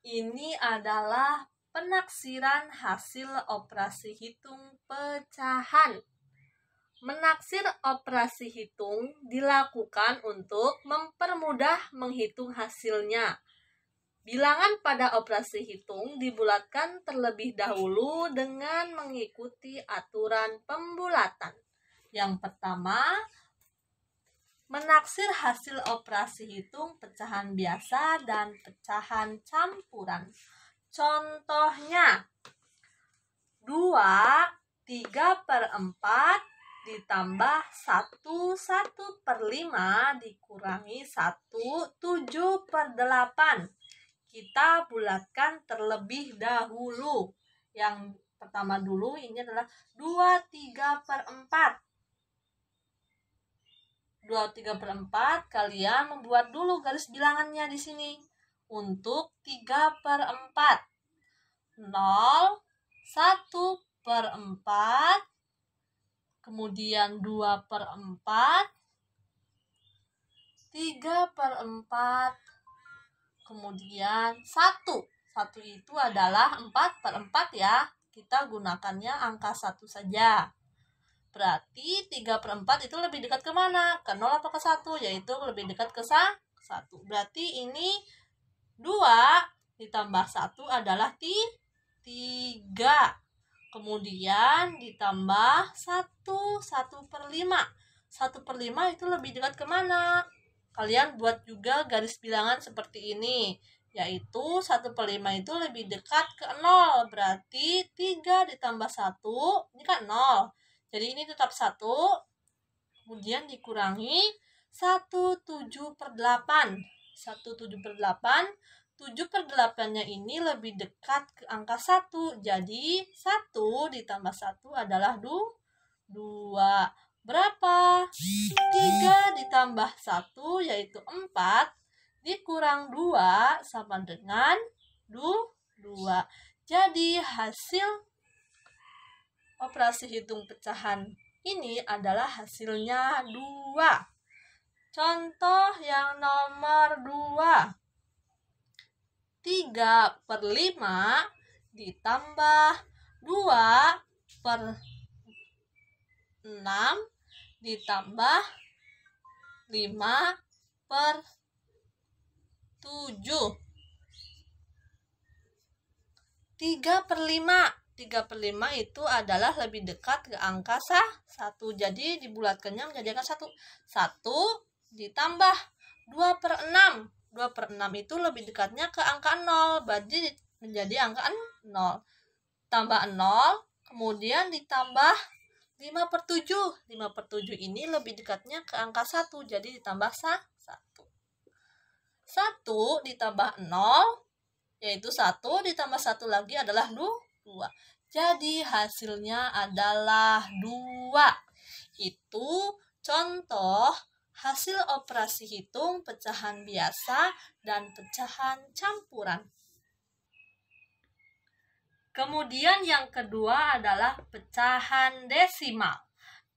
Ini adalah penaksiran hasil operasi hitung pecahan. Menaksir operasi hitung dilakukan untuk mempermudah menghitung hasilnya. Bilangan pada operasi hitung dibulatkan terlebih dahulu dengan mengikuti aturan pembulatan. Yang pertama, menaksir hasil operasi hitung pecahan biasa dan pecahan campuran. Contohnya, 2/3/4 ditambah 1/5 dikurangi 7/8. Kita bulatkan terlebih dahulu. Yang pertama dulu ini adalah 2/3/4. 2/3/4 kalian membuat dulu garis bilangannya di sini. Untuk 3/4. 0, 1/4, kemudian 2/4, 3/4, kemudian 1. 1 itu adalah 4/4 ya. Kita gunakannya angka 1 saja. Berarti 3/4 itu lebih dekat ke mana? Ke 0 atau ke 1? Yaitu lebih dekat ke 1. Berarti ini 2 ditambah 1 adalah 3. Kemudian ditambah 1/5. 1/5 itu lebih dekat kemana? Kalian buat juga garis bilangan seperti ini. Yaitu 1/5 itu lebih dekat ke 0. Berarti 3 ditambah 1, ini kan 0. Jadi ini tetap 1. Kemudian dikurangi 1/7/8. 1/7/8. 7/8-nya ini lebih dekat ke angka 1. Jadi 1 ditambah 1 adalah 2. Berapa? 3 ditambah 1 yaitu 4 dikurang 2 sama dengan 2. Jadi hasil operasi hitung pecahan ini adalah hasilnya 2. Contoh yang nomor 2. 3/5 ditambah 2/6 ditambah 5/7. 3/5. 3/5 itu adalah lebih dekat ke angka 1. Jadi dibulatkannya menjadi angka 1. 1 ditambah 2/6. 2/6 itu lebih dekatnya ke angka 0. Berarti menjadi angka 0. Tambah 0, kemudian ditambah 5/7. 5/7 ini lebih dekatnya ke angka 1. Jadi ditambah 1. 1 ditambah 0, yaitu 1 ditambah 1 lagi adalah 2. Jadi hasilnya adalah 2. Itu contoh hasil operasi hitung pecahan biasa dan pecahan campuran. Kemudian yang kedua adalah pecahan desimal.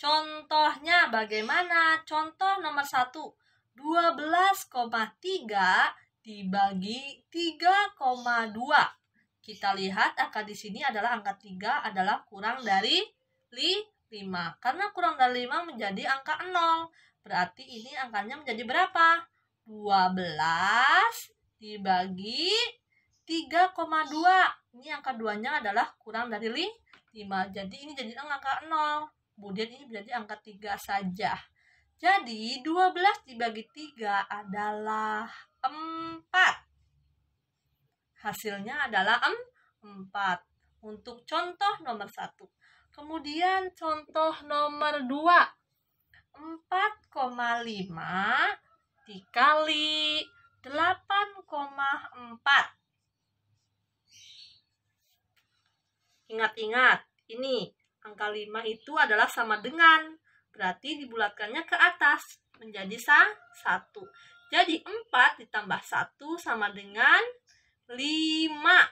Contohnya bagaimana? Contoh nomor 1. 12,3 dibagi 3,2. Kita lihat angka di sini adalah angka 3 adalah kurang dari 5. Karena kurang dari 5 menjadi angka 0. Berarti ini angkanya menjadi berapa? 12 dibagi 3,2. Ini angka 2-nya adalah kurang dari 5. Jadi ini jadi angka 0. Kemudian ini menjadi angka 3 saja. Jadi 12 dibagi 3 adalah 4. Hasilnya adalah 4. Untuk contoh nomor 1. Kemudian contoh nomor 2. 4,5 dikali 8,4. Ingat-ingat, ini angka 5 itu adalah sama dengan, berarti dibulatkannya ke atas menjadi 1. Jadi 4 ditambah 1 sama dengan 5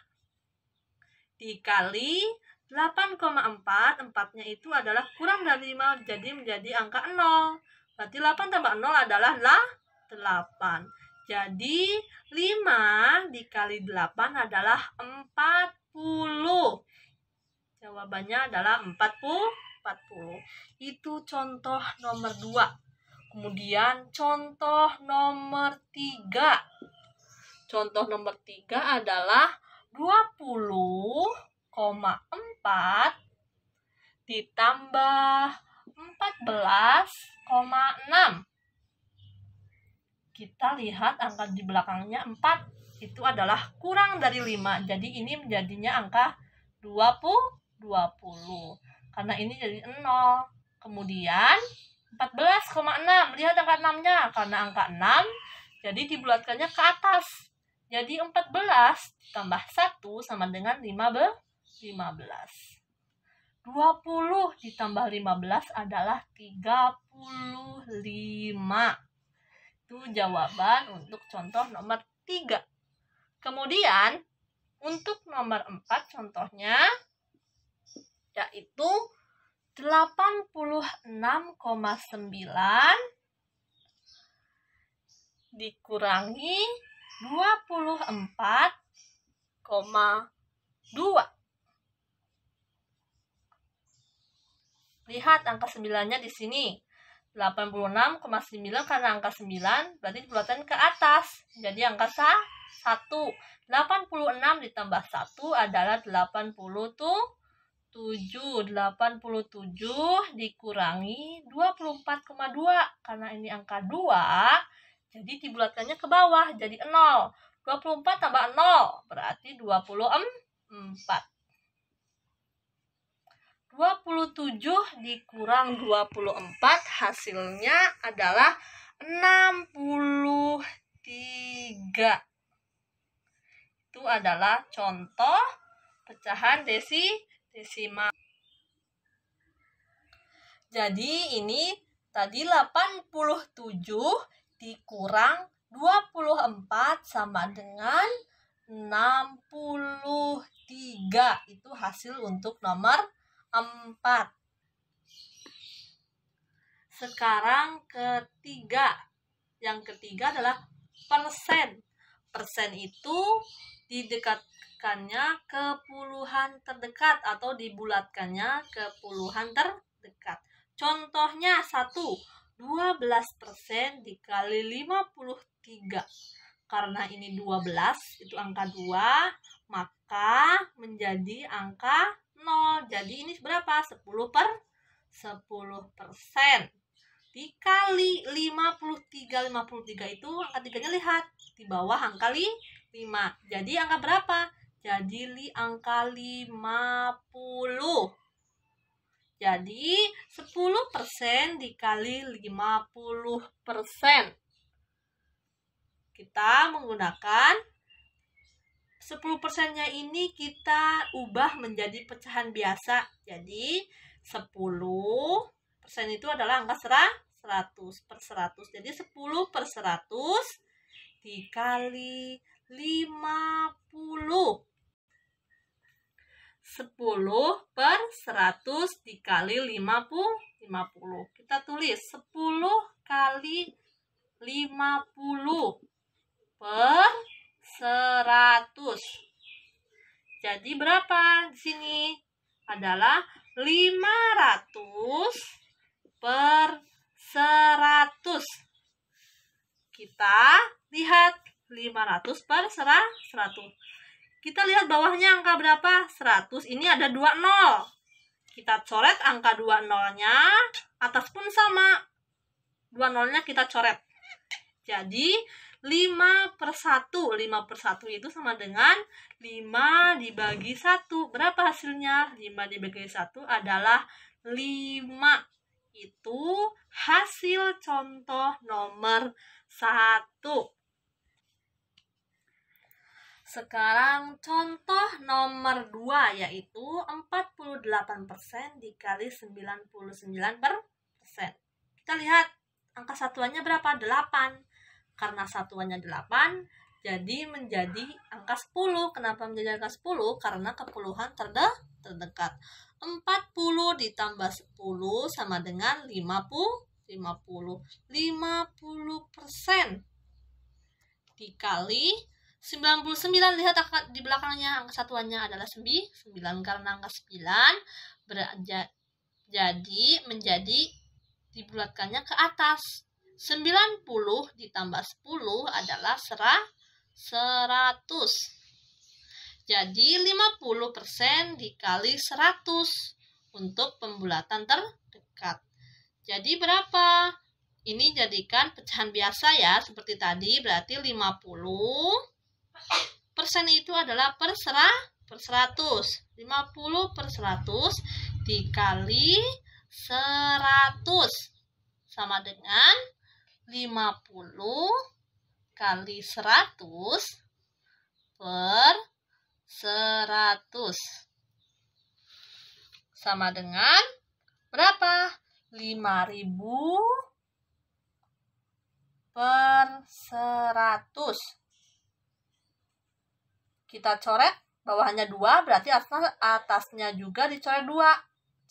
dikali 8,4. 4-nya itu adalah kurang dari 5, jadi menjadi angka 0. Berarti 8 tambah 0 adalah 8. Jadi 5 dikali 8 adalah 40. Jawabannya adalah 40. Itu contoh nomor 2. Kemudian contoh nomor 3. Contoh nomor 3 adalah 20,4 ditambah 14,6. Kita lihat angka di belakangnya 4 itu adalah kurang dari 5. Jadi ini menjadinya angka 20. Karena ini jadi 0. Kemudian 14,6. Lihat angka 6-nya. Karena angka 6 jadi dibulatkannya ke atas. Jadi 14 tambah 1 sama dengan 15. 20 ditambah 15 adalah 35. Itu jawaban untuk contoh nomor 3. Kemudian untuk nomor 4 contohnya yaitu 86,9 dikurangi 24,2. Lihat angka 9-nya di sini. 86,9 karena angka 9 berarti dibulatan ke atas. Jadi angka 1. 86 ditambah 1 adalah 87. 87 dikurangi 24,2 karena ini angka 2. Jadi dibulatkannya ke bawah jadi 0. 24 tambah 0 berarti 24. 27 dikurang 24 hasilnya adalah 63. Itu adalah contoh pecahan desimal. Jadi ini tadi 87 dikurang 24 sama dengan 63. Itu hasil untuk nomor 4. Sekarang ketiga. Yang ketiga adalah persen. Persen itu didekatkannya ke puluhan terdekat atau dibulatkannya ke puluhan terdekat. Contohnya 1. 12% dikali 53. Karena ini 12, itu angka 2, maka menjadi angka 0. Jadi ini berapa? 10%. Dikali 53. 53 itu angka 3-nya lihat. Di bawah angka 5. Jadi angka berapa? Jadi angka 50. Jadi 10% dikali 50%. Kita menggunakan 10%-nya ini kita ubah menjadi pecahan biasa. Jadi 10% itu adalah angka 100 per 100. Jadi 10 per 100 dikali 50. 10 per 100 dikali 50. Kita tulis 10 kali 50 per 100. Jadi berapa di sini? Adalah 500 per 100. Kita lihat 500 per 100. Kita lihat bawahnya angka berapa? 100. Ini ada 2 0. Kita coret angka 2 0-nya. Atas pun sama. 2 0-nya kita coret. Jadi 5 per 1. 5 per 1 itu sama dengan 5 dibagi 1. Berapa hasilnya? 5 dibagi 1 adalah 5. Itu hasil contoh nomor 1. Sekarang contoh nomor 2 yaitu 48% dikali 99%. Kita lihat angka satuannya berapa? 8. Karena satuannya 8, jadi menjadi angka 10. Kenapa menjadi angka 10? Karena kepuluhan terdekat. 40 ditambah 10 sama dengan 50. 50%. dikali 99. Lihat angka di belakangnya, angka satuannya adalah 9 karena angka 9 jadi menjadi dibulatkannya ke atas. 90 ditambah 10 adalah 100. Jadi 50% dikali 100 untuk pembulatan terdekat. Jadi berapa? Ini jadikan pecahan biasa ya, seperti tadi, berarti 50% itu adalah per 100. 50 per 100 dikali 100 sama dengan 50 kali 100 per 100 sama dengan berapa? 5000 per 100. Kita coret bawahnya 2, berarti atasnya juga dicoret 2.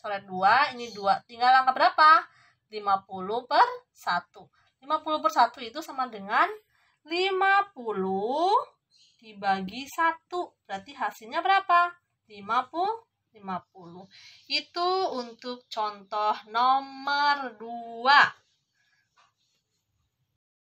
Coret 2, ini 2. Tinggal angka berapa? 50 per 1. 50 per 1 itu sama dengan 50 dibagi 1. Berarti hasilnya berapa? 50. Itu untuk contoh nomor 2.